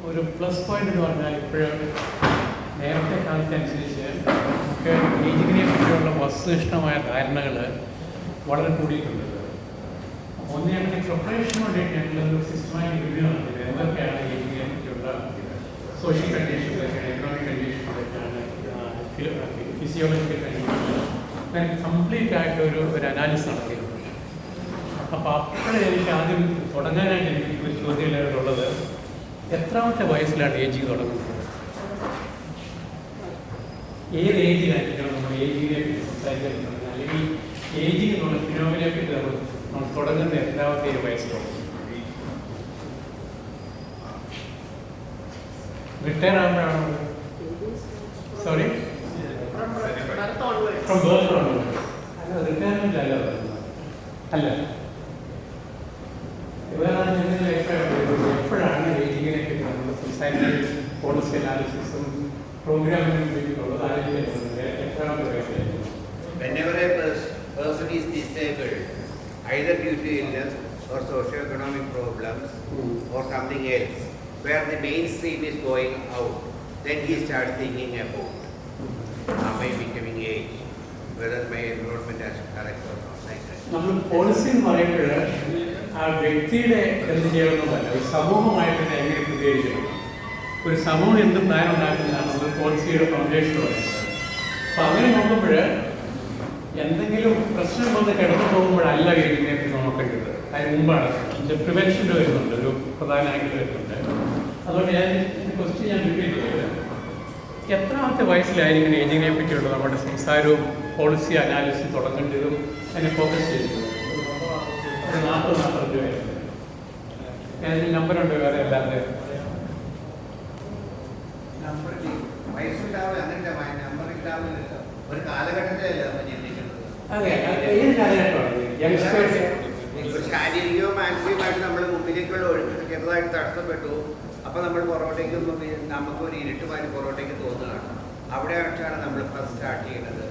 ഒരു plus point എന്ന് പറഞ്ഞാൽ ഇപ്പോഴും നേരത്തെ കാലത്തനുസരിച്ച് നമുക്ക് ഏജിങ്ങിനെ പറ്റിയുള്ള വസ്തുനിഷ്ഠമായ ധാരണകൾ വളരെ കൂടിയിട്ടുണ്ട്. ഒന്ന് ഞങ്ങൾ പ്രിപ്പറേഷന് വേണ്ടിയിട്ട് ഞങ്ങളൊരു സിസ്റ്റമാറ്റിക് റിവ്യൂ നടത്തിയത് എന്തൊക്കെയാണ് ഏജിങ്ങിനെ പറ്റിയുള്ള സോഷ്യൽ കണ്ടീഷൻസ് ഒക്കെയാണ്, എക്കണോമിക് കണ്ടീഷൻസ് ഒക്കെയാണ്, ഫിസിയോളജിക്കൽ കണ്ടീഷൻസ്, അങ്ങനെ കംപ്ലീറ്റ് ആയിട്ട് ഒരു അനാലിസിസ് നടത്തിയിട്ടുണ്ട്. അപ്പോൾ അപ്പോഴേ എനിക്ക് ആദ്യം തുടങ്ങാനായിട്ട് എനിക്ക് ഒരു ചോദ്യമുള്ളത്, എത്രാമത്തെ വയസ്സിലാണ് ഏജിങ് തുടങ്ങുന്നത്? ഏത് ഏജിലായിരിക്കണം നമ്മൾ ഏജിങ്ങിനെ പറ്റി സംസാരിക്കാൻ തുടങ്ങുന്നത്? അല്ലെങ്കിൽ ഏജിങ് എന്നുള്ള ഫിനോമിനെ പറ്റി നമ്മൾ തുടങ്ങുന്ന എത്രാമത്തെ വയസ്സിലാണ്? റിട്ടയർ ആകുമ്പോഴാണോ? സോറി, ഫ്രം ബർത്ത് ആണോ? അല്ല, റിട്ടയർമെന്റ് അല്ല അല്ല. എപ്പോഴാണ് ഏജിങ്ങിനെ പറ്റി നമ്മൾ സംസാരിക്കുന്നത്? പോളിസി അനാലിസിസും പ്രോഗ്രാമിനും വേണ്ടിയിട്ടുള്ളത് ആലോചിക്കുന്നത് എത്രാമത്തെ വയസ്സിലായിരിക്കും? Whenever a person is disabled, either due to illness or socio-economic problems or something else, where the mainstream is going out, then he starts thinking about, am I becoming age, whether my enrollment is correct or not, like that. നമ്മൾ policy എന്ന് പറയുമ്പോൾ ആ വ്യക്തിയുടെ എന്ത് ചെയ്യണമെന്നല്ല, ഒരു സമൂഹമായിട്ട് എങ്ങനെ പ്രതികരിക്കണം, ഒരു സമൂഹം എന്ത് പ്ലാൻ ഉണ്ടാക്കുന്നതാണ് നമ്മൾ പോളിസിയുടെ ഫൗണ്ടേഷൻ പറയുന്നത്. അപ്പം അങ്ങനെ നോക്കുമ്പോൾ എന്തെങ്കിലും പ്രശ്നം വന്ന് കിടന്നു പോകുമ്പോഴല്ല ഇതിനെപ്പറ്റി നോക്കേണ്ടത്, അതിന് മുമ്പാണ്. പ്രിവെൻഷൻ്റെ വരുന്നുണ്ട്, ഒരു പ്രധാന ആംഗിൾ വരുന്നുണ്ട്. അതുകൊണ്ട് ക്വസ്റ്റ്യൻ ഞാൻ റിപ്പീറ്റ് ചെയ്തത്, എത്രാമത്തെ വയസ്സിലായിരിക്കണം ഏജിങ്ങിനെ പറ്റിയുള്ള നമ്മുടെ സംസാരവും പോളിസി അനാലിസിസും തുടങ്ങേണ്ടതും അതിനെ ഫോക്കസ് ചെയ്തത്? 40-45 വയസ്സ്. ഏതെങ്കിലും നമ്പറുണ്ട് വേറെ? അല്ലാതെ ഒരു കാലഘട്ടത്തിലല്ല നമ്മൾ ചിന്തിക്കുന്നത്. അതെ, ഏത് കാലഘട്ടമാണ്? യങ്സ്റ്റേഴ്സ് ശാരീരികവും മാനസികമായിട്ട് നമ്മൾ മുമ്പിലേക്കുള്ള ഒഴുക്ക് ചെറുതായിട്ട് തടസ്സപ്പെട്ടു. അപ്പോൾ നമ്മൾ പുറകോട്ടേക്ക് നമുക്ക് ഒരു ഇരുട്ടുമായിട്ട് പുറകോട്ടേക്ക് തോന്നുകയാണ്. അവിടെയാണ് നമ്മൾ ഫസ്റ്റ് സ്റ്റാർട്ട് ചെയ്യുന്നത്.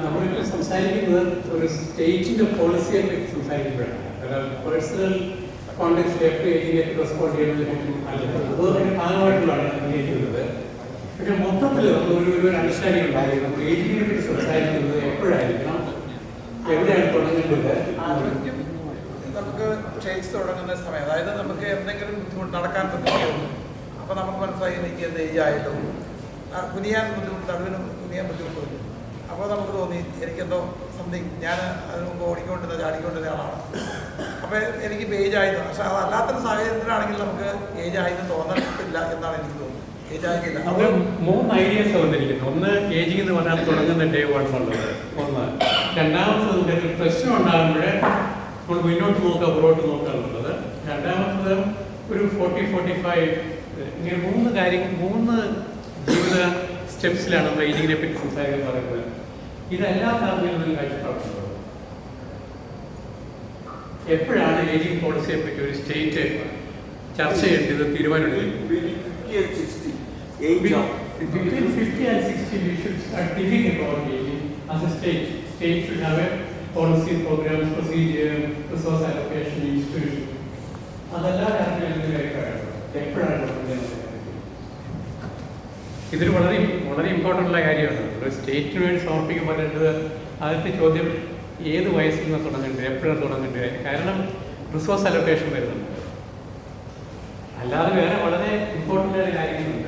നമ്മളിപ്പോൾ സംസാരിക്കുന്നത് ഒരു സ്റ്റേറ്റിൻ്റെ പോളിസിയെ പറ്റി സംസാരിക്കുമ്പോഴാണ്. പേഴ്സണൽ കോണ്ടെക്സ്റ്റിൽ എപ്പോൾ ഏജിലേക്ക് റെസ്പോണ്ട് ചെയ്യുന്നതിനും അതിൻ്റെ ഭാഗമായിട്ടുള്ളതാണ് അംഗീകരിക്കുന്നത്. പക്ഷെ മൊത്തത്തിൽ നമ്മൾ ഒരു അണ്ടർസ്റ്റാൻഡിങ് ഉണ്ടായിരിക്കും. നമ്മൾ ഏജിനെ പറ്റി സംസാരിക്കുന്നത് എപ്പോഴായിരിക്കണം, എവിടെയാണ് തുടങ്ങേണ്ടത്? നമുക്ക് ക്ഷയിച്ച് തുടങ്ങുന്ന സമയം, അതായത് നമുക്ക് എന്തെങ്കിലും ബുദ്ധിമുട്ട് നടക്കാൻ ബുദ്ധിമുട്ടുണ്ട്. അപ്പോൾ നമുക്ക് മനസ്സിലായി എനിക്ക് എന്ത് ഏജ് ആയിട്ടും കുനിയാൻ ബുദ്ധിമുട്ട്, നടുവിനും കുനിയാൻ ബുദ്ധിമുട്ടുണ്ട്. അപ്പോൾ നമുക്ക് തോന്നി എനിക്കെന്തോ സംതിങ്, ഞാൻ അതിന് മുമ്പ് ഓടിക്കൊണ്ടിരുന്ന ചാടിക്കൊണ്ടിരുന്ന ആളാണ്, അപ്പോൾ എനിക്ക് ഏജ് ആയിരുന്നു. പക്ഷെ അതല്ലാത്തൊരു സാഹചര്യത്തിലാണെങ്കിൽ നമുക്ക് ഏജ് ആയെന്ന് തോന്നത്തില്ല എന്നാണ് എനിക്ക് തോന്നുന്നത്. ഏജ് ആയിട്ടില്ല. നമ്മൾ 3 ഐഡിയസ് വന്നിരിക്കുന്നു. ഒന്ന്, ഏജിങ് എന്ന് പറഞ്ഞാൽ തുടങ്ങുന്ന ഡേ 1 എന്നുള്ളത് ഒന്ന്. രണ്ടാമത്തത് ഒരു പ്രശ്നം ഉണ്ടാകുമ്പോഴേ നമ്മൾ മുന്നോട്ട് നോക്കുക, പുറകോട്ട് നോക്കുക എന്നുള്ളത്. രണ്ടാമത്തത് ഒരു 40-45, ഇങ്ങനെ 3 ജീവിത സ്റ്റെപ്സിലാണ് നമ്മൾ ഏജിങ്ങിനെ പറ്റി സംസാരിക്കാൻ പറയുന്നത്. ഇതെല്ലാം തമ്മിൽ കാഴ്ചപ്പാടുള്ളത്. എപ്പോഴാണ് ഏജിങ് പോളിസിയെ പറ്റി ഒരു സ്റ്റേറ്റ് ചർച്ച ചെയ്യേണ്ടത്, തീരുമാനമെടുക്കുന്നത്? Between 50 and 60 we should start thinking about aging as a state. State should have a policy, programs, procedure, resource allocation, institution. അതെല്ലാം കാര്യങ്ങളും കാര്യമാണ്. എപ്പോഴാണ് ഇതൊരു വളരെ ഇമ്പോർട്ടൻ്റ് ഉള്ള കാര്യമാണ്. ഒരു സ്റ്റേറ്റിന് വേണ്ടി സമർപ്പിക്കപ്പെടേണ്ടത് ആദ്യത്തെ ചോദ്യം ഏത് വയസ്സിൽ നിന്ന് തുടങ്ങേണ്ടത്, എപ്പോഴാണ് തുടങ്ങേണ്ടത്? കാരണം റിസോഴ്സ് അലോക്കേഷൻ വരുന്നുണ്ട്, അല്ലാതെ വേറെ വളരെ ഇമ്പോർട്ടൻ്റ് ആയ കാര്യങ്ങളുണ്ട്.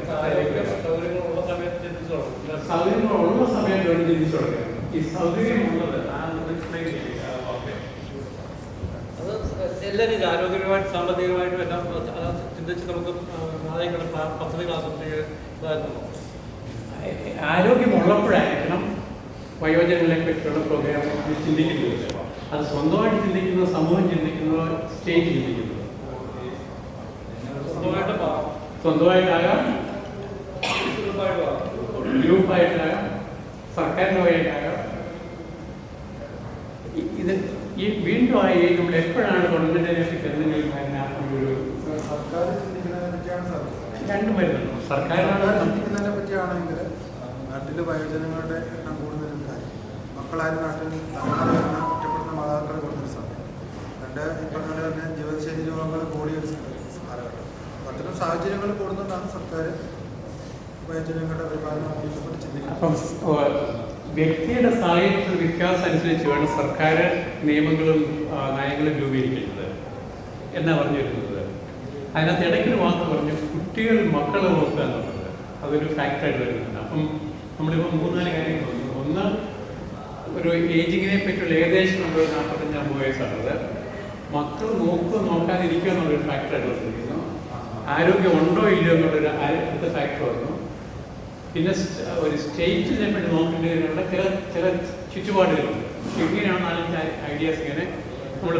സൗകര്യങ്ങളുള്ള സമയത്ത് ചിന്തിച്ചു തുടങ്ങും. സൗകര്യങ്ങളുള്ള സമയത്ത് വേണ്ടി ചിന്തിച്ചു തുടങ്ങുക. ഈ സൗകര്യമുള്ളത് അത് എല്ലാവരും ആരോഗ്യപരമായിട്ട് സാമ്പത്തികമായിട്ടും എല്ലാം ചിന്തിച്ച് നമുക്ക് നാളെ പദ്ധതികൾ ആസൂത്രിക്കുന്നതായിരുന്നു. ആരോഗ്യമുള്ളപ്പോഴായിരിക്കണം വയോജനങ്ങളെ പറ്റിയുള്ള പ്രോഗ്രാം ചിന്തിക്കുന്നത്. അത് സ്വന്തമായിട്ട് ചിന്തിക്കുന്നത്, സമൂഹം ചിന്തിക്കുന്നത്, സ്റ്റേറ്റ് ചിന്തിക്കുന്നത്. സ്വന്തമായിട്ടാകാം, ഗ്രൂപ്പായിട്ടാകാം, സർക്കാരിൻ്റെ വഴിയായിട്ടാകാം. ഇത് ഈ വീണ്ടും ആയി നമ്മൾ എപ്പോഴാണ് തുടങ്ങേണ്ടതിനെ പറ്റി എന്തെങ്കിലും ഒരു സർക്കാർ ചിന്തിക്കുന്നതിനെ പറ്റിയാണ് സാർ. രണ്ടും വരുന്നുണ്ടോ? സർക്കാരിനാണ് ചിന്തിക്കുന്നതിനെ പറ്റിയാണെങ്കിൽ നാട്ടിൽ വയോജനങ്ങളുടെ എണ്ണം കൂടുതലും കാര്യം, മക്കളായ നാട്ടിൽ തലമുറ ഒറ്റപ്പെടുന്ന മാതാക്കൾ കൂടുതൽ സമയം. ഈ പറഞ്ഞ തന്നെ ജീവിതശൈലി രോഗങ്ങൾ കൂടിയ കാലഘട്ടം. അത്തരം സാഹചര്യങ്ങൾ കൂടുന്നതാണ് സർക്കാർ വയോജനങ്ങളുടെ പരിപാലനവുമായി ബന്ധപ്പെട്ട് ചിന്തിക്കുന്നത്. അപ്പം വ്യക്തിയുടെ സാഹചര്യത്തിൽ വ്യത്യാസം അനുസരിച്ച് വേണം സർക്കാർ നിയമങ്ങളും നയങ്ങളും രൂപീകരിക്കുന്നത് എന്നാണ് പറഞ്ഞു വരുന്നത്. അതിനകത്ത് ഇടയ്ക്കൊരു വാക്ക് പറഞ്ഞു, കുട്ടികൾ മക്കളെ നോക്കുക എന്നുള്ളത് അതൊരു ഫാക്ടറായിട്ട് വരുന്നുണ്ട്. അപ്പം നമ്മളിപ്പോൾ 3-4 കാര്യങ്ങൾ പറഞ്ഞു. ഒന്ന്, ഒരു ഏജിങ്ങിനെ പറ്റിയുള്ള ഏകദേശം നമ്മൾ 45-50 വയസ്സാണത്. മക്കൾ നോക്കാതിരിക്കുക എന്നുള്ളൊരു ഫാക്ടറായിട്ട് വന്നിരിക്കുന്നു. ആരോഗ്യം ഉണ്ടോ ഇല്ലയോ എന്നുള്ളൊരു അടുത്ത ഫാക്ടർ വന്നു. പിന്നെ ഒരു സ്റ്റേറ്റിനെ പറ്റി നോക്കേണ്ടതിനുള്ള ചില ചുറ്റുപാടുകളുണ്ട്. ഇങ്ങനെയാണ് 4-5 ഐഡിയാസ് ഇങ്ങനെ നമ്മൾ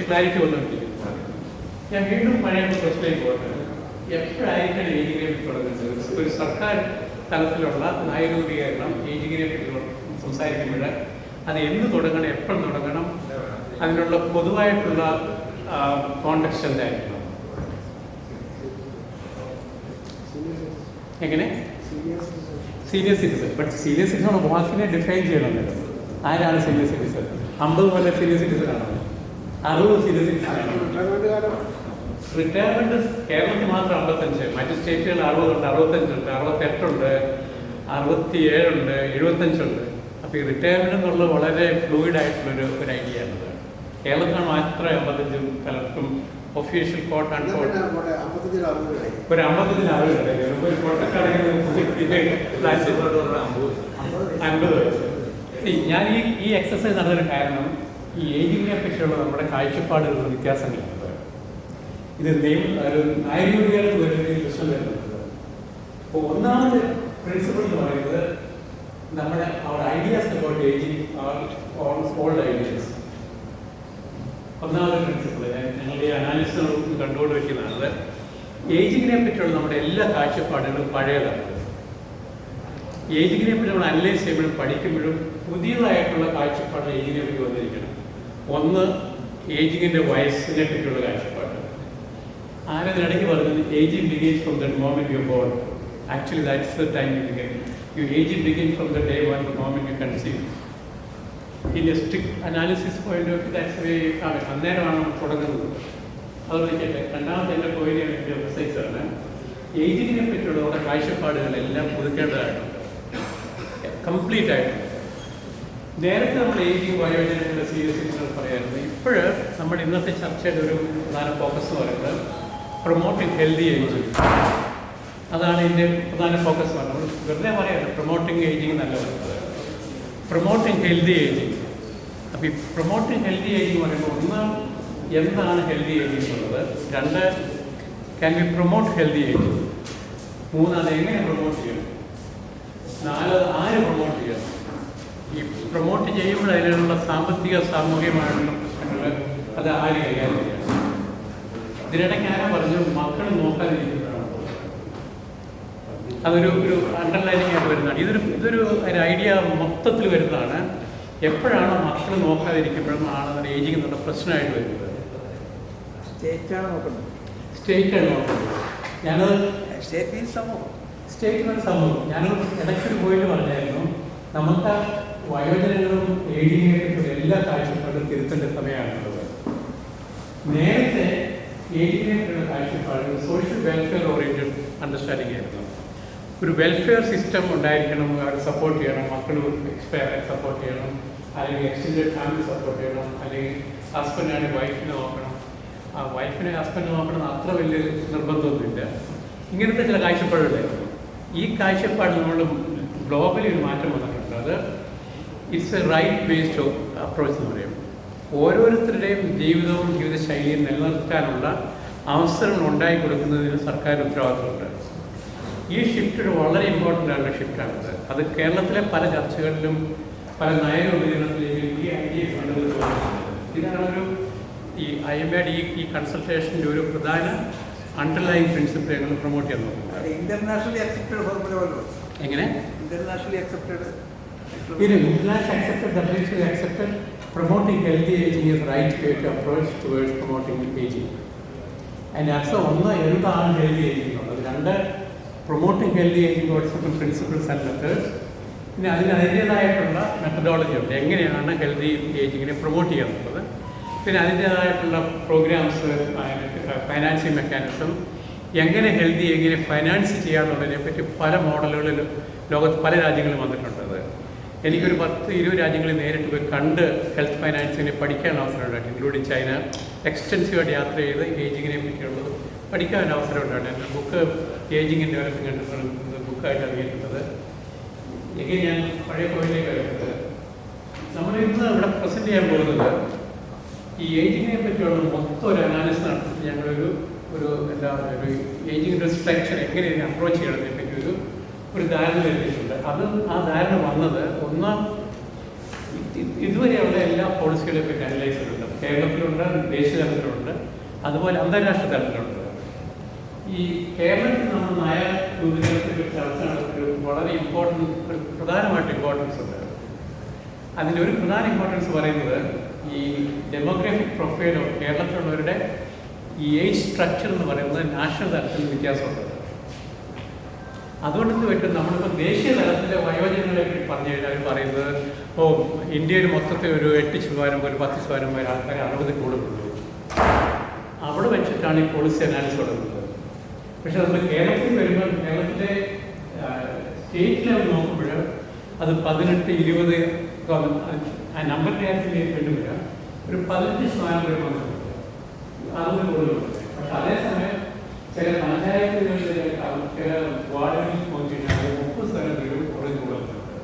ക്ലാരിറ്റി വന്നുകൊണ്ടിരിക്കുന്നത്. ഞാൻ വീണ്ടും പഴയ പ്രശ്നത്തിലേക്ക് പോകുന്നത്, എപ്പോഴായിരിക്കണം ഏജിങ്ങിനെ പറ്റി തുടങ്ങുന്നത്? ഒരു സർക്കാർ തലത്തിലുള്ള നയരൂപീകരണം ഏജിങ്ങിനെ പറ്റി സംസാരിക്കുമ്പോൾ അത് എന്ന് തുടങ്ങണം, എപ്പോൾ തുടങ്ങണം, അതിനുള്ള പൊതുവായിട്ടുള്ള കോണ്ടെക്സ്റ്റ് എന്തായിരിക്കണം? എങ്ങനെ? Senior citizen. But senior citizen വാക്കിനെ ഡിഫൈൻ ചെയ്യണമെന്നല്ലോ. ആരാണ് സീനിയർ സിറ്റിസൺ? 50 കൊല്ലം സീനിയർ സിറ്റിസൺ ആണോ? 60 സീനിയർ സിറ്റിസൺ ആണോ? റിട്ടയർമെന്റ് കേരളത്തിൽ മാത്രം 55, മറ്റ് സ്റ്റേറ്റുകൾ 60 ഉണ്ട്, 65 ഉണ്ട്, 68 ഉണ്ട്, 67 ഉണ്ട്, 75 ഉണ്ട്. അപ്പോൾ ഈ റിട്ടയർമെന്റ് എന്നുള്ളത് വളരെ ഫ്ലൂയിഡ് ആയിട്ടുള്ളൊരു ഐഡിയ ആണത്. കേരളത്തിലാണ് മാത്രം 55 പലർക്കും ഒഫീഷ്യൽ കോട്ട് ആൻഡ് കോട്ട് ഒരു 50-60 ഒരു കോട്ടക്കടയിൽ 50 വയസ്സ്. ഞാൻ ഈ എക്സസൈസ് നടന്നതിന് കാരണം ഈ ഏജിങ്ങിനെ പറ്റിയുള്ള നമ്മുടെ കാഴ്ചപ്പാടുകളുടെ വ്യത്യാസങ്ങളുണ്ട്. ഇത് നയരൂപീകരണം വരുന്ന പ്രശ്നം വരുന്നത്. അപ്പോൾ ഒന്നാമത് പ്രിൻസിപ്പിൾ എന്ന് പറയുന്നത് നമ്മുടെ ideas about ageing old ideas. ഒന്നാമത്തെ പ്രിൻസിപ്പിൾ ഞങ്ങളുടെ ഈ അനാലിസിസ് കണ്ടുകൊണ്ട് വയ്ക്കുന്നതാണ്, ഏജിങ്ങിനെ പറ്റിയുള്ള നമ്മുടെ എല്ലാ കാഴ്ചപ്പാടുകളും പഴയതാണ്. ഏജിങ്ങിനെ പറ്റി നമ്മൾ അനലൈസ് ചെയ്യുമ്പോഴും പഠിക്കുമ്പോഴും പുതിയതായിട്ടുള്ള കാഴ്ചപ്പാട് ഏജിങ്ങിനെ പറ്റി വന്നിരിക്കണം. ഒന്ന്, ഏജിങ്ങിൻ്റെ വയസ്സിനെ പറ്റിയുള്ള കാഴ്ചപ്പാട്. ആരതിനിടയ്ക്ക് പറഞ്ഞത് ageing begins from the moment you born. Actually that's the time you begin. You ageing begin from the day one the moment you conceive. In a strict analysis point of that's way അന്നേരമാണ് തുടങ്ങുന്നത്. അത് വിളിക്കട്ടെ. രണ്ടാമത്തെ എൻ്റെ point എനിക്ക് എക്സസൈസാണ്, ഏജിങ്ങിനെ പറ്റിയുള്ള നമ്മുടെ കാഴ്ചപ്പാടുകളെല്ലാം പുതുക്കേണ്ടതായിട്ടുണ്ട്, complete ആയിട്ടുണ്ട്. നേരത്തെ നമ്മൾ ഏജിങ് വയോജനങ്ങളുടെ സീരിയസ്നെസ് പറയാറുണ്ട്. ഇപ്പോഴ് നമ്മുടെ ഇന്നത്തെ ചർച്ചയുടെ ഒരു പ്രധാന ഫോക്കസ് എന്ന് പറയുന്നത് പ്രൊമോട്ടിങ് ഹെൽത്തി ഏജിങ്. അതാണ് ഇതിൻ്റെ പ്രധാന ഫോക്കസ് പറയുന്നത്. വെറുതെ പറയാറില്ല പ്രൊമോട്ടിങ് ഏജിങ് നല്ല പറയുന്നത്, പ്രൊമോട്ടിങ് ഹെൽത്തി ഏജിങ്. അപ്പോൾ ഈ പ്രൊമോട്ടിങ് ഹെൽത്തി ഏജിങ് പറയുമ്പോൾ ഒന്ന്, എന്താണ് ഹെൽത്തി ഏജിങ് എന്നുള്ളത്. 2, can be promote healthy ageing. 3, അത് എങ്ങനെ പ്രൊമോട്ട് ചെയ്യണം. 4, ആര് പ്രൊമോട്ട് ചെയ്യണം. ഈ പ്രൊമോട്ട് ചെയ്യുമ്പോൾ അതിനുള്ള സാമ്പത്തിക സാമൂഹികമായിട്ടുള്ള പ്രശ്നങ്ങൾ അത് ആര് കൈകാര്യം ചെയ്യണം. ഇതിനിടയ്ക്ക് ആരാ പറഞ്ഞു മക്കൾ നോക്കാതിരിക്കുന്നതാണ്. അതൊരു അണ്ടർലൈനിങ് ആയിട്ട് വരുന്നതാണ്. ഇതൊരു ഐഡിയ മൊത്തത്തിൽ വരുന്നതാണ്. എപ്പോഴാണോ മക്കൾ നോക്കാതിരിക്കുമ്പോഴും ആണ് ഏജിങ് എന്നുള്ള പ്രശ്നമായിട്ട് വരുന്നത്. സ്റ്റേറ്റാണ് നോക്കുന്നത്. ഞാനത് സ്റ്റേറ്റ് സമൂഹം. ഞാനത് ഇടയ്ക്കൊരു പോയിട്ട് പറഞ്ഞായിരുന്നു, നമുക്ക് വയോജനങ്ങളും ഏജിങ്ങിനെ പറ്റിയുള്ള എല്ലാ കാഴ്ചപ്പാടും തിരുത്തേണ്ട സമയമാണുള്ളത്. നേരത്തെ ഏജിങ്ങിനെ പറ്റിയുള്ള കാഴ്ചപ്പാടുകൾ സോഷ്യൽ വെൽഫെയർ ഓറിയൻറ്റഡ് അണ്ടർസ്റ്റാൻഡിംഗ് ആയിരുന്നു. ഒരു വെൽഫെയർ സിസ്റ്റം ഉണ്ടായിരിക്കണം, അവരെ സപ്പോർട്ട് ചെയ്യണം, മക്കൾ സപ്പോർട്ട് ചെയ്യണം, അല്ലെങ്കിൽ എക്സ്റ്റെൻഡഡ് ഫാമിലി സപ്പോർട്ട് ചെയ്യണം, അല്ലെങ്കിൽ ഹസ്ബൻഡാണെങ്കിൽ വൈഫിനെ നോക്കണം, വൈഫിനെ ഹസ്ബൻഡ് നോക്കണം, അത്ര വലിയ നിർബന്ധമൊന്നുമില്ല. ഇങ്ങനത്തെ ചില കാഴ്ചപ്പാടുണ്ടായിരുന്നു. ഈ കാഴ്ചപ്പാട് നമ്മൾ ഗ്ലോബലി ഒരു മാറ്റം വന്നിട്ടുണ്ട്. അത് it's a right based approach എന്ന് പറയും. ഓരോരുത്തരുടെയും ജീവിതവും ജീവിതശൈലിയും നിലനിർത്താനുള്ള അവസരങ്ങൾ ഉണ്ടായി കൊടുക്കുന്നതിന് സർക്കാർ ഉത്തരവാദിത്തമുണ്ട്. ഈ ഷിഫ്റ്റ് ഒരു വളരെ ഇമ്പോർട്ടൻ്റ് ആയിട്ടുള്ള ഷിഫ്റ്റാണിത്. അത് കേരളത്തിലെ പല ചർച്ചകളിലും പല നയരൂപീകരണത്തിലേക്ക് ഈ ഐഡിയ കൊണ്ടുവരുന്നത്. ഇതാണ് ഈ IMAD ഈ കൺസൾട്ടേഷൻ്റെ ഒരു പ്രധാന അണ്ടർലൈൻ പ്രിൻസിപ്പിൾ ഞങ്ങൾ പ്രൊമോട്ട് ചെയ്യാൻ നോക്കുന്നത്. Internationally accepted formula. എങ്ങനെ? Internationally accepted. Internationally accepted promoting healthy aging is right way to approach towards promoting aging. And that's ഒന്ന്, എന്താണ് ഹെൽത്തി ഏജിങ് എന്നുള്ളത്. 2, promoting healthy ageing certain principles and methods. പിന്നെ അതിൻ്റേതായിട്ടുള്ള methodology ഉണ്ട്, എങ്ങനെയാണ് ഹെൽത്തി ഏജിങ്ങിനെ പ്രൊമോട്ട് ചെയ്യാന്നുള്ളത്. പിന്നെ അതിൻ്റേതായിട്ടുള്ള പ്രോഗ്രാംസ്, ഫൈനാൻസിങ് മെക്കാനിസം, എങ്ങനെ ഹെൽത്തി എങ്ങനെ ഫൈനാൻസ് ചെയ്യാമെന്നുള്ളതിനെ പറ്റി പല മോഡലുകളിൽ ലോകത്ത് പല രാജ്യങ്ങളും വന്നിട്ടുണ്ട്. അത് എനിക്കൊരു 10-20 രാജ്യങ്ങളിൽ നേരിട്ട് പോയി കണ്ട് ഹെൽത്ത് ഫൈനാൻസിനെ പഠിക്കാൻ അവസരം ഉണ്ടായിട്ട്, ഇൻക്ലൂഡിങ് ചൈന. എക്സ്റ്റെൻസീവായിട്ട് യാത്ര ചെയ്ത് ഏജിങ്ങിനെ പറ്റിയുള്ളത് പഠിക്കാൻ അവസരം ഉണ്ടായിട്ട് എൻ്റെ book ageing and developing countries ബുക്കായിട്ട് ഇറങ്ങിയിട്ടുള്ളത്. എങ്കിൽ ഞാൻ പഴയ പോയിന്റിലേക്ക് വരുന്നത്, നമ്മളിന്ന് ഇവിടെ പ്രസൻറ്റ് ചെയ്യാൻ പോകുന്നത് ഈ ഏജിങ്ങിനെ പറ്റിയുള്ള മൊത്തം ഒരു അനാലിസിസ് നടത്തിയിട്ട് ഞങ്ങളൊരു എന്താ പറയുക, ഒരു ഏജിങ്ങിൻ്റെ സ്ട്രക്ചർ എങ്ങനെ ഇതിനെ അപ്രോച്ച് ചെയ്യണതിനെ പറ്റി ഒരു ധാരണ എത്തിയിട്ടുണ്ട്. ആ ധാരണ വന്നത് ഇതുവരെയുള്ള എല്ലാ പോളിസികളെ പറ്റി അനലൈസ് ചെയ്തിട്ടുണ്ട്. കേരളത്തിലുണ്ട്, ദേശീയ തലത്തിലുണ്ട്, അതുപോലെ അന്താരാഷ്ട്ര തലത്തിലുണ്ട്. ഈ കേരളത്തിൽ നമ്മൾ നയ രൂപീകരണത്തിൽ ചർച്ച നടത്തിയൊരു വളരെ ഒരു പ്രധാനമായിട്ട് ഇമ്പോർട്ടൻസ് ഉണ്ട്. അതിൻ്റെ ഒരു പ്രധാന ഇമ്പോർട്ടൻസ് പറയുന്നത് ഈ ഡെമോഗ്രാഫിക് പ്രൊഫൈൽ ഓഫ് കേരളത്തിലുള്ളവരുടെ ഈ ഏജ് സ്ട്രക്ചർ എന്ന് പറയുന്നത് നാഷണൽ തലത്തിൽ വ്യത്യാസമുണ്ട്. അതുകൊണ്ട് പറ്റും നമ്മളിപ്പോൾ ദേശീയ തലത്തിലെ വയോജനങ്ങളെ പറ്റി പറഞ്ഞു കഴിഞ്ഞാൽ അവർ പറയുന്നത് ഇന്ത്യയിൽ മൊത്തത്തിൽ ഒരു 8% ഒരു 10% വരെ ആൾക്കാരെ 60 കൂടുതലുള്ളൂ. അവിടെ വെച്ചിട്ടാണ് ഈ പോളിസി അനാലിസിസ് തുടങ്ങുന്നത്. പക്ഷെ നമ്മൾ കേരളത്തിൽ വരുമ്പോൾ കേരളത്തിലെ സ്റ്റേറ്റ് ലെവൽ നോക്കുമ്പോൾ അത് 18-20 ആ നമ്പറിൻ്റെ കാര്യത്തിൽ വേണ്ടുമില്ല, ഒരു 15% വരെ വന്നിട്ടുണ്ട്. 60 കൂടുതലുണ്ട്. പക്ഷെ അതേസമയം ചില പഞ്ചായത്തുകളിലെ ചില വാർഡുകളിൽ നോക്കിക്കഴിഞ്ഞാൽ 30% കുറഞ്ഞു കൊടുക്കുന്നുണ്ട്.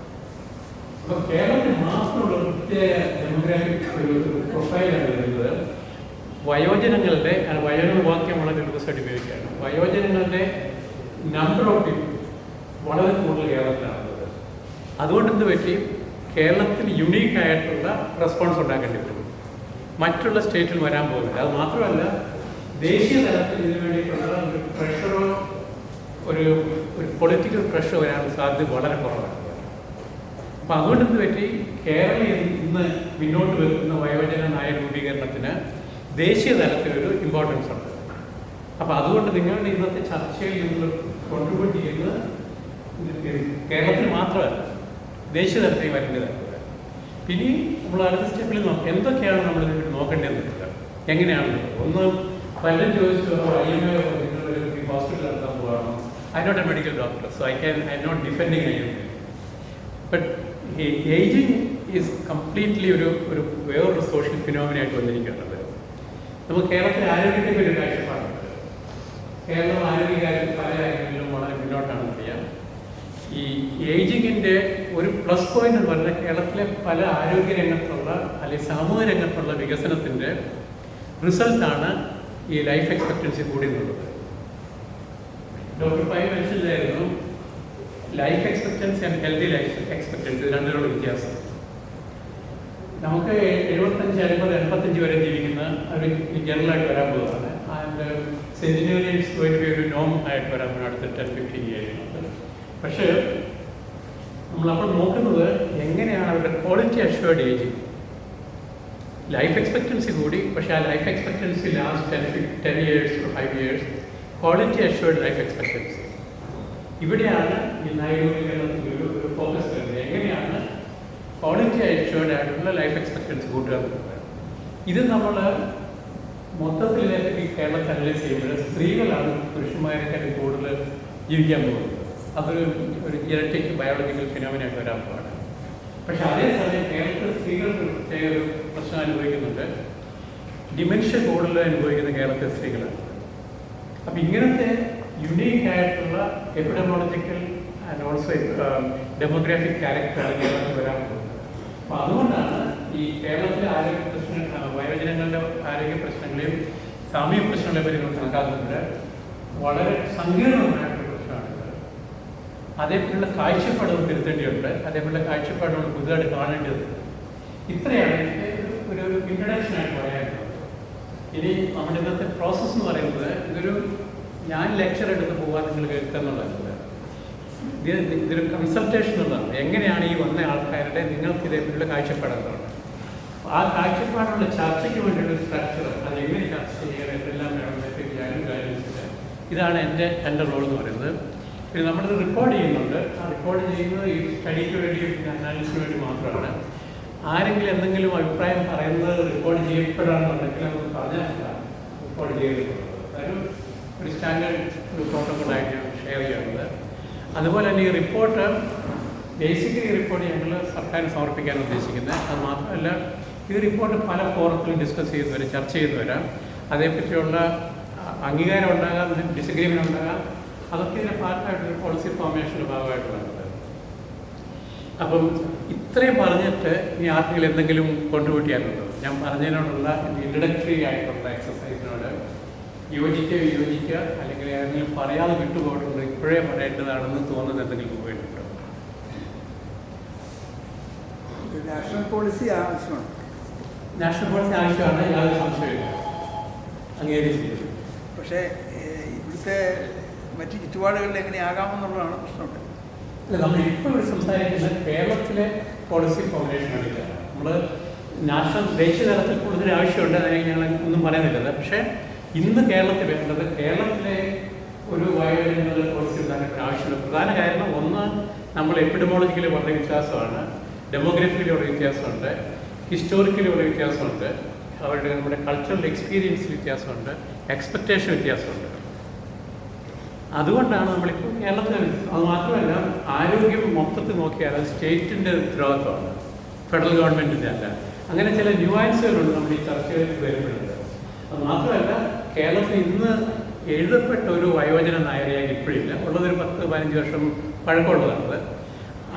അപ്പോൾ കേരളത്തിൽ മാത്രമുള്ള പ്രത്യേക ഡെമോഗ്രാഫിക് ഒരു പ്രൊഫൈലാണ് വരുന്നത്. വയോജനങ്ങളുടെ വയോജന വാക്യം വളരെ ദിവസമായിട്ട് ഉപയോഗിക്കുകയാണ്. വയോജനങ്ങളുടെ നമ്പർ ഓഫ് പീപ്പിൾ വളരെ കൂടുതൽ കേരളത്തിലാണുള്ളത്. അതുകൊണ്ട് എന്ത് പറ്റി, കേരളത്തിൽ യുണീക്കായിട്ടുള്ള റെസ്പോൺസ് ഉണ്ടാക്കേണ്ടി വരും. മറ്റുള്ള സ്റ്റേറ്റിൽ വരാൻ പോകുന്നില്ല. അത് മാത്രമല്ല, ദേശീയ തലത്തിൽ ഇതിനു വേണ്ടിയിട്ടുള്ള ഒരു പ്രഷറോ ഒരു പൊളിറ്റിക്കൽ പ്രഷർ വരാനുള്ള സാധ്യത വളരെ കുറവാണ്. അപ്പം അതുകൊണ്ട് എന്ത് പറ്റി, കേരളം ഇന്ന് മുന്നോട്ട് വെക്കുന്ന വയോജന നയ രൂപീകരണത്തിന് ദേശീയ തലത്തിലൊരു ഇമ്പോർട്ടൻസ് ഉണ്ട്. അപ്പം അതുകൊണ്ട് നിങ്ങളുടെ ഇന്നത്തെ ചർച്ചയിൽ നിങ്ങൾ കോൺട്രിബ്യൂട്ട് ചെയ്യുന്നത് കേരളത്തിൽ മാത്രമല്ല, ദേശീയ തലത്തിൽ വരേണ്ടതാണ്. പിന്നെ നമ്മൾ അടുത്ത സ്റ്റെപ്പിൽ എന്തൊക്കെയാണ് നമ്മൾ ഇതിൽ നോക്കേണ്ടതെന്നുള്ളത്, എങ്ങനെയാണ് ഒന്ന് പലരും ചോദിച്ചു, IMA നിങ്ങൾ ഹോസ്പിറ്റൽ നടത്താൻ പോകണം. I not a medical doctor, so I not defending IMA. But ageing is completely ഒരു വേറൊരു സോഷ്യൽ ഫിനോമിനായിട്ട് വന്നിരിക്കുന്നത്. നമുക്ക് കേരളത്തിലെ ആരോഗ്യത്തെ ഒരു കാഴ്ചപ്പാടുണ്ട്. കേരളം ആരോഗ്യകാര്യം പല കാര്യങ്ങളിലും വളരെ മുന്നോട്ടാണെന്ന് അറിയാം. ഈ ഏജിങ്ങിൻ്റെ ഒരു പ്ലസ് പോയിന്റ് എന്ന് പറഞ്ഞാൽ കേരളത്തിലെ പല ആരോഗ്യ രംഗത്തുള്ള അല്ലെങ്കിൽ സാമൂഹ്യ രംഗത്തുള്ള വികസനത്തിൻ്റെ റിസൾട്ടാണ് ഈ ലൈഫ് എക്സ്പെക്റ്റൻസി കൂടി എന്നുള്ളത്. Doctor Pai mentioned life expectancy and healthy life expectancy രണ്ടിലുള്ള വ്യത്യാസം. നമുക്ക് 75, 80, 85 വരെ ജീവിക്കുന്ന ഒരു ജനറലായിട്ട് വരാൻ പോകുന്നതാണ്. ആൻഡ് സെഞ്ചുറിയൻസ് ഒരു നോം ആയിട്ട് വരാൻ പോകുന്ന അടുത്ത 10-15 ഇയേഴ്സിനകത്ത്. പക്ഷേ നമ്മളപ്പോൾ നോക്കുന്നത് എങ്ങനെയാണ് അവരുടെ quality assured ageing. Life expectancy കൂടി, പക്ഷേ ആ life expectancy last 10 years to 5 years quality assured life expectancy. ഇവിടെയാണ് ഈ നയരൂപീകരണത്തിൽ ഒരു ഫോക്കസ് വരുന്നത്. എങ്ങനെയാണ് ക്വാളിറ്റി അഷ്വേർഡ് ആയിട്ടുള്ള ലൈഫ് എക്സ്പെക്റ്റൻസി കൂട്ടുക എന്നുള്ളത്. ഇത് നമ്മൾ മൊത്തത്തിലേക്ക് കേരളത്തിൽ അനലൈസ് ചെയ്യുമ്പോൾ സ്ത്രീകളാണ് പുരുഷന്മാരെക്കാളും കൂടുതൽ ജീവിക്കാൻ പോകുന്നത്. അതൊരു ജനറ്റിക് ബയോളജിക്കൽ ഫിനോമിനായിട്ട് വരാൻ പോവാണ്. പക്ഷെ അതേസമയം കേരളത്തിൽ സ്ത്രീകൾ പ്രത്യേക ഒരു പ്രശ്നം അനുഭവിക്കുന്നുണ്ട്. ഡിമെൻഷ്യ കൂടുതൽ അനുഭവിക്കുന്ന കേരളത്തിലെ സ്ത്രീകളാണ്. അപ്പം ഇങ്ങനത്തെ യുണീക്കായിട്ടുള്ള എപ്പിഡമോളജിക്കൽ ആൻഡ് ഓൾസോ ഡെമോഗ്രാഫിക് ക്യാരക്ടറാണ് കേരളത്തിൽ വരാൻ പോകുന്നത്. അപ്പം അതുകൊണ്ടാണ് ഈ കേരളത്തിലെ ആരോഗ്യ പ്രശ്നങ്ങൾ, വയോജനങ്ങളുടെ ആരോഗ്യ പ്രശ്നങ്ങളെയും സാമൂഹ്യ പ്രശ്നങ്ങളെ പറ്റി നമ്മൾ കണക്കാക്കുന്നത് വളരെ സങ്കീർണമായിട്ടുള്ള പ്രശ്നമാണിത്. അതേപോലുള്ള കാഴ്ചപ്പാടുകൾ തിരുത്തേണ്ടിയുണ്ട്. അതേപോലെ കാഴ്ചപ്പാടുകൾ പുതുതായിട്ട് കാണേണ്ടതുണ്ട്. ഇത്രയാണ് എനിക്ക് ഒരു ഇൻട്രഡക്ഷനായിട്ട് പറയാനുള്ളത്. ഇനി നമ്മുടെ ഇന്നത്തെ പ്രോസസ്സ് എന്ന് പറയുന്നത് ഞാൻ ലെക്ചർ എടുത്ത് പോകാൻ നിങ്ങൾ കേൾക്കുക എന്നുള്ളതല്ല. ഇതൊരു കൺസൾട്ടേഷൻ ഉള്ളതാണ്. എങ്ങനെയാണ് ഈ വന്ന ആൾക്കാരുടെ നിങ്ങൾക്ക് ഇതേപോലുള്ള കാഴ്ചപ്പാടുകളാണ്. ആ കാഴ്ചപ്പാടുള്ള ചർച്ചയ്ക്ക് വേണ്ടിയുള്ള ഒരു സ്ട്രക്ചർ, അത് എങ്ങനെ ചർച്ച ചെയ്യാൻ എന്തെല്ലാം വേണമെന്നൊക്കെ ഞാനും ഗൈഡൻസില്ല. ഇതാണ് എൻ്റെ റോൾ എന്ന് പറയുന്നത്. പിന്നെ നമ്മളിത് റെക്കോർഡ് ചെയ്യുന്നുണ്ട്. ആ റെക്കോർഡ് ചെയ്യുന്നത് ഈ സ്റ്റഡിക്ക് വേണ്ടി അനാലിസിന് വേണ്ടി മാത്രമാണ്. ആരെങ്കിലും എന്തെങ്കിലും അഭിപ്രായം പറയുന്നത് റെക്കോർഡ് ചെയ്യപ്പെടാണെന്നുണ്ടെങ്കിൽ നമുക്ക് പറഞ്ഞാൽ റെക്കോർഡ് ചെയ്തിട്ടുള്ളത്. അതൊരു സ്റ്റാൻഡേർഡ് ഒരു പ്രോട്ടോക്കോളായിട്ട് ഷെയർ ചെയ്യുന്നത്. അതുപോലെ തന്നെ ഈ റിപ്പോർട്ട് ബേസിക്കലി ഈ റിപ്പോർട്ട് ഞങ്ങൾ സർക്കാരിന് സമർപ്പിക്കാൻ ഉദ്ദേശിക്കുന്നത്. അത് മാത്രമല്ല ഈ റിപ്പോർട്ട് പല ഫോറത്തിലും ഡിസ്കസ് ചെയ്തു വരാം, ചർച്ച ചെയ്തു വരാം. അതേപ്പറ്റിയുള്ള അംഗീകാരം ഉണ്ടാകാം, ഡിസഗ്രിമെൻ്റ് ഉണ്ടാകാം. അതൊക്കെ ഇതിൻ്റെ പാർട്ടായിട്ടൊരു പോളിസി ഫോർമേഷൻ്റെ ഭാഗമായിട്ട് വേണ്ടത്. അപ്പം ഇത്രയും പറഞ്ഞിട്ട് ഇനി ആർക്കെങ്കിലും എന്തെങ്കിലും കോൺട്രിബ്യൂട്ട് ചെയ്യാനുണ്ടോ? ഞാൻ പറഞ്ഞതിനോടുള്ള ഇൻട്രഡക്ടറി ആയിട്ടുള്ള എക്സസൈസിനോട് യോജിക്കുക, വിയോജിക്കുക, അല്ലെങ്കിൽ ഏതെങ്കിലും പറയാതെ വിട്ടുപോയിട്ടുണ്ട് ഇപ്പോഴേ പറയേണ്ടതാണെന്ന് തോന്നുന്നത് എന്തെങ്കിലും പോയിട്ടുണ്ടോ? നാഷണൽ പോളിസി ആവശ്യമാണ്. നാഷണൽ പോളിസി ആവശ്യമാണ്, യാതൊരു സംശയമില്ല, അംഗീകരിച്ചിരിക്കും. പക്ഷേ ഇവിടുത്തെ മറ്റ് ചുറ്റുപാടുകളിൽ എങ്ങനെയാകാമെന്നുള്ളതാണ് പ്രശ്നമുണ്ട്. അല്ല, നമ്മൾ ഇപ്പോൾ ഇവിടെ സംസാരിക്കുന്നത് കേരളത്തിലെ പോളിസി ഫോർമുലേഷൻ എടുക്കുകയാണ്. നമ്മൾ നാഷണൽ ദേശീയ തലത്തിൽ കൂടുതൽ ആവശ്യമുണ്ട്, അതിനെ ഞങ്ങൾ ഒന്നും പറയുന്നില്ല. പക്ഷേ ഇന്ന് കേരളത്തിൽ വേണ്ടത് കേരളത്തിലെ ഒരു വയോജനങ്ങളുടെ പോളിസി ഉണ്ടാകാൻ ആവശ്യമുള്ള പ്രധാന കാരണം ഒന്ന്, നമ്മൾ എപ്പിഡമോളജിക്കലി വളരെ വ്യത്യാസമാണ്, ഡെമോഗ്രഫിക്കലി വളരെ വ്യത്യാസമുണ്ട്, ഹിസ്റ്റോറിക്കലി വളരെ വ്യത്യാസമുണ്ട്, അവരുടെ നമ്മുടെ കൾച്ചറൽ എക്സ്പീരിയൻസിൽ വ്യത്യാസമുണ്ട്, എക്സ്പെക്റ്റേഷൻ വ്യത്യാസമുണ്ട്. അതുകൊണ്ടാണ് നമ്മളിപ്പോൾ കേരളത്തിൽ. അത് മാത്രമല്ല, ആരോഗ്യം മൊത്തത്തിൽ നോക്കിയാൽ അത് സ്റ്റേറ്റിൻ്റെ ഉത്തരവാദിത്വമാണ്, ഫെഡറൽ ഗവൺമെൻറ്റിൻ്റെ അല്ല. അങ്ങനെ ചില ന്യൂവാൻസുകളുണ്ട് നമ്മൾ ഈ ചർച്ചകളിൽ വരുന്നുണ്ട്. അത് മാത്രമല്ല, കേരളത്തിൽ ഇന്ന് എഴുതപ്പെട്ട ഒരു വയോജന നായകയായി ഇപ്പോഴില്ല, ഉള്ളതൊരു 10-15 വർഷം പഴക്കമുള്ളതാണത്.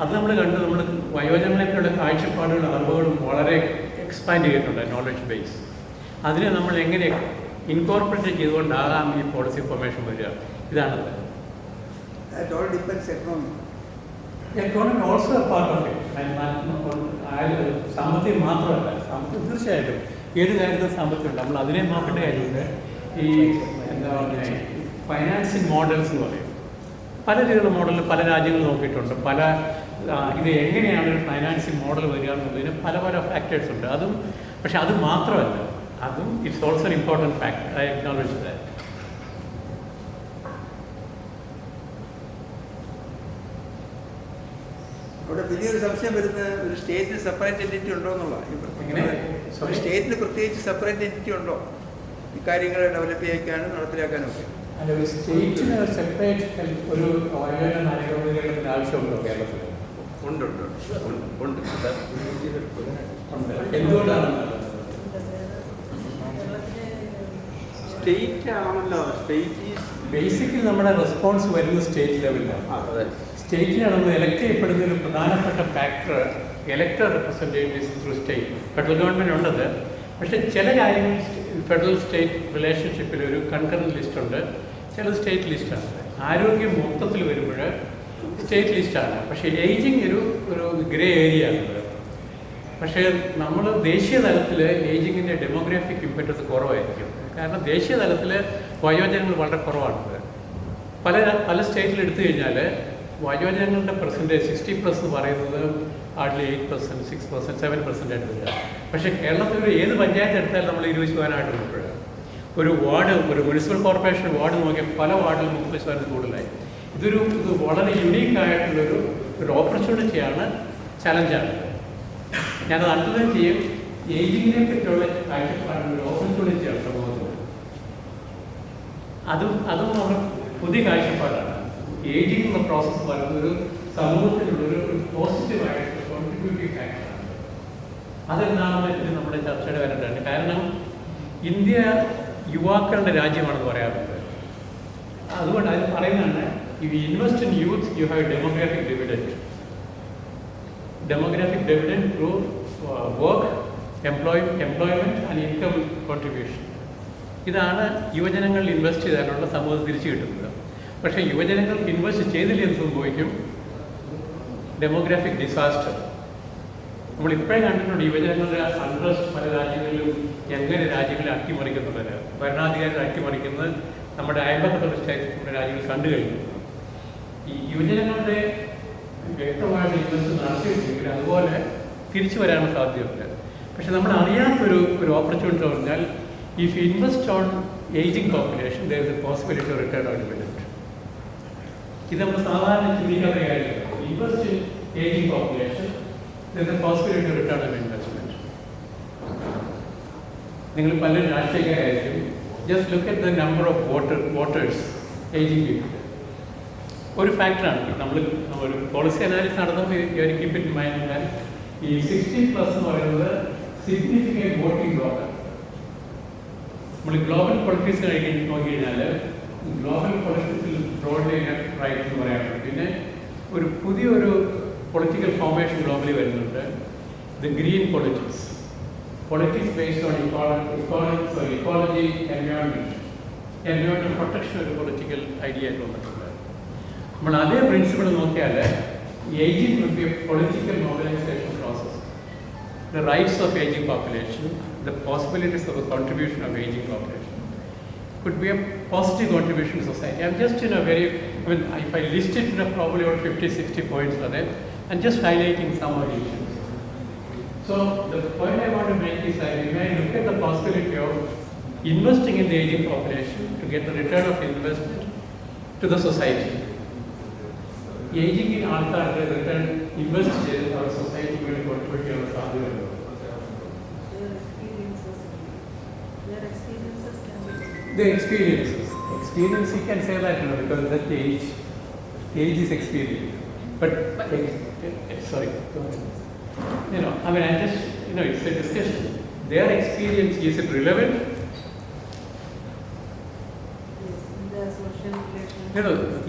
അത് നമ്മൾ കണ്ട് നമ്മൾ വയോജനങ്ങളെക്കുള്ള കാഴ്ചപ്പാടുകളും അറിവുകളും വളരെ എക്സ്പാൻഡ് ചെയ്തിട്ടുണ്ട്, നോളജ് ബേസ്. അതിനെ നമ്മൾ എങ്ങനെ ഇൻകോർപ്പറേറ്റ് ചെയ്തുകൊണ്ടാകാം ഈ പോളിസി ഫോർമേഷൻ വരിക, ഇതാണത്. Economy also a part of it. സാമ്പത്തികം മാത്രമല്ല, സാമ്പത്തികം തീർച്ചയായിട്ടും ഏത് കാര്യത്തിലും സാമ്പത്തികമുണ്ട്. നമ്മൾ അതിനെ നോക്കേണ്ട കാര്യമുണ്ട്. ഈ എന്താ പറയുക, ഫൈനാൻസിങ് മോഡൽസ് എന്ന് പറയും. പല രീതിയിലുള്ള മോഡലിൽ പല രാജ്യങ്ങൾ നോക്കിയിട്ടുണ്ട്. ഇത് എങ്ങനെയാണ് ഒരു ഫൈനാൻസിങ് മോഡൽ വരിക എന്നുള്ളതിന് പല പല ഫാക്ടേഴ്സ് ഉണ്ട്. പക്ഷെ അത് മാത്രമല്ല, അതും it's also an important factor. I acknowledge that. അവിടെ വലിയൊരു സംശയം വരുന്നത് ഒരു സ്റ്റേറ്റിന് സെപ്പറേറ്റ് എൻറ്റിറ്റി ഉണ്ടോ എന്നുള്ളതാണ്. സ്റ്റേറ്റിന് പ്രത്യേകിച്ച് സെപ്പറേറ്റ് എൻറ്റിറ്റി ഉണ്ടോ ഈ കാര്യങ്ങൾ ഡെവലപ്പ് ചെയ്യിക്കാനും നടപ്പിലാക്കാനും ഒക്കെ? അല്ല, ഒരു സ്റ്റേറ്റിന് സെപ്പറേറ്റ് ഒരു വയോജന നായകരുടെ ആവശ്യമുണ്ടോ കേരളത്തിൽ? ഉണ്ട്. എന്തുകൊണ്ടാണ്? സ്റ്റേറ്റ് ആണല്ലോ, സ്റ്റേറ്റ് ഈസ് ബേസിക്കലി നമ്മുടെ റെസ്പോൺസ് വരുന്നത് സ്റ്റേറ്റ് ലെവലിലാണ്. സ്റ്റേറ്റിനാണ് നമ്മൾ എലക്ട് ചെയ്യപ്പെടുന്ന ഒരു പ്രധാനപ്പെട്ട factor elector representatives through state. Federal government ഉണ്ടത്. പക്ഷേ ചില കാര്യങ്ങൾ ഫെഡറൽ സ്റ്റേറ്റ് റിലേഷൻഷിപ്പിൽ ഒരു കൺകറൻറ്റ് ലിസ്റ്റുണ്ട്, ചില സ്റ്റേറ്റ് ലിസ്റ്റാണ്. ആരോഗ്യം മൊത്തത്തിൽ വരുമ്പോൾ സ്റ്റേറ്റ് ലിസ്റ്റാണ്. പക്ഷേ ഏജിങ് ഒരു ഗ്രേ ഏരിയ ആണ്. പക്ഷേ നമ്മൾ ദേശീയ തലത്തിൽ ഏജിങ്ങിൻ്റെ ഡെമോഗ്രാഫിക് ഇമ്പക്റ്റ് കുറവായിരിക്കും. കാരണം ദേശീയ തലത്തിൽ വയോജനങ്ങൾ വളരെ കുറവാണത്. പല സ്റ്റേറ്റിൽ എടുത്തു കഴിഞ്ഞാൽ വയോജനങ്ങളുടെ പെർസെൻറ്റേജ് 60+ എന്ന് പറയുന്നത് ഹാർഡ്ലി 8%, 6%, 7% ആയിട്ട് വരിക. പക്ഷേ കേരളത്തിൽ ഏത് പഞ്ചായത്ത് എടുത്താലും നമ്മൾ 20% നിൽക്കുകയാണ്. ഒരു മുനിസിപ്പൽ കോർപ്പറേഷൻ വാർഡ് നോക്കിയാൽ പല വാർഡിലും 30% കൂടുതലായി. ഇത് വളരെ യുണീക്കായിട്ടുള്ളൊരു ഓപ്പർച്യൂണിറ്റിയാണ്, ചലഞ്ചാണ്. ഞാനത് അണ്ടർലൈൻ ചെയ്യും. ഏജിങ്ങിനെ പറ്റിയുള്ള കാഴ്ചപ്പാടിന് ഒരു ഓപ്പർച്യൂണിറ്റിയാണ് സമൂഹത്തിൽ. അതും നമ്മുടെ പുതിയ കാഴ്ചപ്പാടാണ്. ഏജിങ് എന്ന പ്രോസസ്സ് പറയുന്നൊരു സമൂഹത്തിലുള്ളൊരു പോസിറ്റീവായിട്ടുള്ള കോൺട്രിബ്യൂട്ടീവ് ഫാക്ടറാണ്. അതെന്താണെന്ന് വെച്ചാൽ നമ്മുടെ ചർച്ചയുടെ വരേണ്ടതാണ്. കാരണം ഇന്ത്യ യുവാക്കളുടെ രാജ്യമാണെന്ന് പറയാറുണ്ട്. അതുകൊണ്ട് അതിൽ പറയുന്നതാണ്, if you invest in youth, you have a demographic dividend. Demographic dividend through work, employment and income contribution. ഇതാണ് യുവജനങ്ങൾ ഇൻവെസ്റ്റ് ചെയ്താലുള്ള സമൂഹം തിരിച്ചു കിട്ടുന്നത്. പക്ഷേ യുവജനങ്ങൾക്ക് ഇൻവെസ്റ്റ് ചെയ്തില്ല എന്ന് സംഭവിക്കും ഡെമോഗ്രാഫിക് ഡിസാസ്റ്റർ. നമ്മളിപ്പോഴേ കണ്ടിട്ടുണ്ട് യുവജനങ്ങളുടെ അൺട്രസ്റ്റ് പല രാജ്യങ്ങളിലും എങ്ങനെ രാജ്യങ്ങളെ അട്ടിമറിക്കുന്നുള്ളത്, ഭരണാധികാരികളെ അട്ടിമറിക്കുന്നത് നമ്മുടെ അയൽപക്കത്തുള്ള സ്റ്റേറ്റ് രാജ്യങ്ങൾ കണ്ടു കഴിഞ്ഞു. ഈ യുവജനങ്ങളുടെ വ്യക്തമായിട്ട് ഇൻവെസ്റ്റ് നടത്തിയിട്ടില്ലെങ്കിൽ അതുപോലെ തിരിച്ചു വരാനുള്ള സാധ്യതയുണ്ട്. പക്ഷെ നമ്മൾ അറിയാത്തൊരു ഓപ്പർച്യൂണിറ്റി പറഞ്ഞാൽ, if you invest on ageing population there is a possibility of return on investment. ഇത് നമ്മൾ സാധാരണ ചിന്തിക്കാത്ത കാര്യമാണ്. Invest in ageing population there is a possibility of return on investment. നിങ്ങൾ പലരും രാഷ്ട്രീയക്കാരായിരിക്കും. Just look at the number of voters ageing period. ഒരു ഫാക്ടറാണ് നമ്മൾ ഒരു പോളിസി അനാലിസിസ് നടത്തുമ്പോൾ കീപ്പ് ഇൻ മൈൻഡ് ദാറ്റ് ഈ 60+ എന്ന് പറയുന്നത് സിഗ്നിഫിക്കൻറ്റ് വോട്ടിംഗ് ബ്ലോക്കാണ്. നമ്മൾ ഗ്ലോബൽ പൊളിറ്റിക്സ് നോക്കിക്കഴിഞ്ഞാൽ ഗ്ലോബൽ പൊളിറ്റിക്സിൽ ബ്രോഡ്ലി റൈറ്റ് എന്ന് പറയാറുണ്ട്. പിന്നെ ഒരു പുതിയൊരു പൊളിറ്റിക്കൽ ഫോർമേഷൻ ഗ്ലോബലി വരുന്നുണ്ട്, the green politics. Politics based on ecology, environment protection ഒരു പൊളിറ്റിക്കൽ ഐഡിയ ആയിട്ട് വന്നിട്ടുണ്ട്. നമ്മൾ അതേ പ്രിൻസിപ്പിൾ നോക്കിയാൽ ageing would be a political mobilization process. The rights of aging population, the possibilities of a contribution of aging population could be a positive contribution to society. I'm just if I list it, probably about 50-60 points are there, and just highlighting some of the issues. So the point I want to make is that we may look at the possibility of investing in the aging population to get the return of investment to the society. ഏജിങ്ങിന് ആൾക്കാരുടെ return invest ചെയ്ത് അവരുടെ സൊസൈറ്റിക്ക് വേണ്ടി contribute ചെയ്യാനുള്ള സാധ്യതയുണ്ട്. The experience you can say that, because that age is experience. But sorry, I just it's a discussion. Their experience, is it relevant?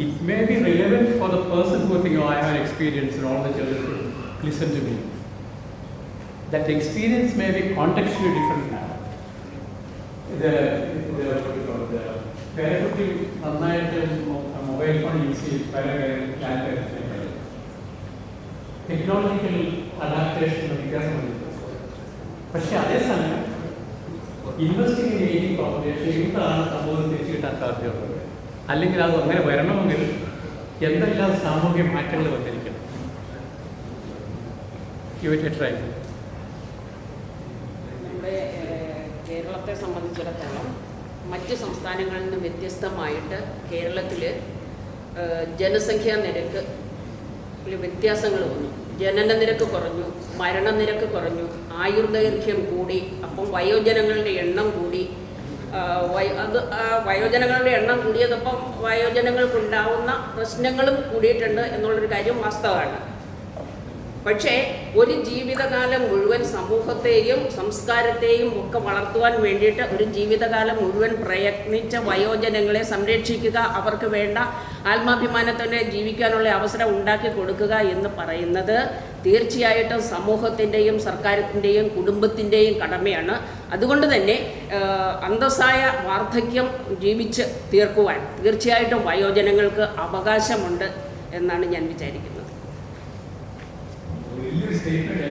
It may be relevant for the person who thinks, I have an experience and all the children listen to me. That experience may be contextually different now. പേരക്കുട്ടി നന്നായിട്ട് mobile phone use ചെയ്ത് പല technological adaptation വ്യത്യാസം വന്നിട്ടുണ്ട്. പക്ഷെ അതേസമയം investing in ageing population എന്താണ് സമൂഹം തിരിച്ചു കിട്ടാൻ സാധ്യതയുള്ളത്? അല്ലെങ്കിൽ അത് അങ്ങനെ വരണമെങ്കിൽ എന്തെല്ലാം സാമൂഹ്യ മാറ്റങ്ങൾ വന്നിരിക്കണം? നമ്മുടെ കേരളത്തെ സംബന്ധിച്ചിടത്തോളം മറ്റ് സംസ്ഥാനങ്ങളിൽ നിന്ന് വ്യത്യസ്തമായിട്ട് കേരളത്തിൽ ജനസംഖ്യാ നിരക്ക് വ്യത്യാസങ്ങൾ വന്നു. ജനന നിരക്ക് കുറഞ്ഞു, മരണനിരക്ക് കുറഞ്ഞു, ആയുർദൈർഘ്യം കൂടി. അപ്പം വയോജനങ്ങളുടെ എണ്ണം കൂടി. വയോജനങ്ങളുടെ എണ്ണം കൂടിയതപ്പം വയോജനങ്ങൾക്കുണ്ടാവുന്ന പ്രശ്നങ്ങളും കൂടിയിട്ടുണ്ട് എന്നുള്ളൊരു കാര്യം വാസ്തവമാണ്. പക്ഷേ ഒരു ജീവിതകാലം മുഴുവൻ സമൂഹത്തെയും സംസ്കാരത്തെയും ഒക്കെ വളർത്തുവാൻ വേണ്ടിയിട്ട് ഒരു ജീവിതകാലം മുഴുവൻ പ്രയത്നിച്ച വയോജനങ്ങളെ സംരക്ഷിക്കുക, അവർക്ക് വേണ്ട ആത്മാഭിമാനത്തോടെ ജീവിക്കാനുള്ള അവസരം ഉണ്ടാക്കി കൊടുക്കുക എന്ന് പറയുന്നത് തീർച്ചയായിട്ടും സമൂഹത്തിൻ്റെയും സർക്കാരിൻ്റെയും കുടുംബത്തിൻ്റെയും കടമയാണ്. അതുകൊണ്ട് തന്നെ അന്തസ്സായ വാർദ്ധക്യം ജീവിച്ച് തീർക്കുവാൻ തീർച്ചയായിട്ടും വയോജനങ്ങൾക്ക് അവകാശമുണ്ട് എന്നാണ് ഞാൻ വിചാരിക്കുന്നത്.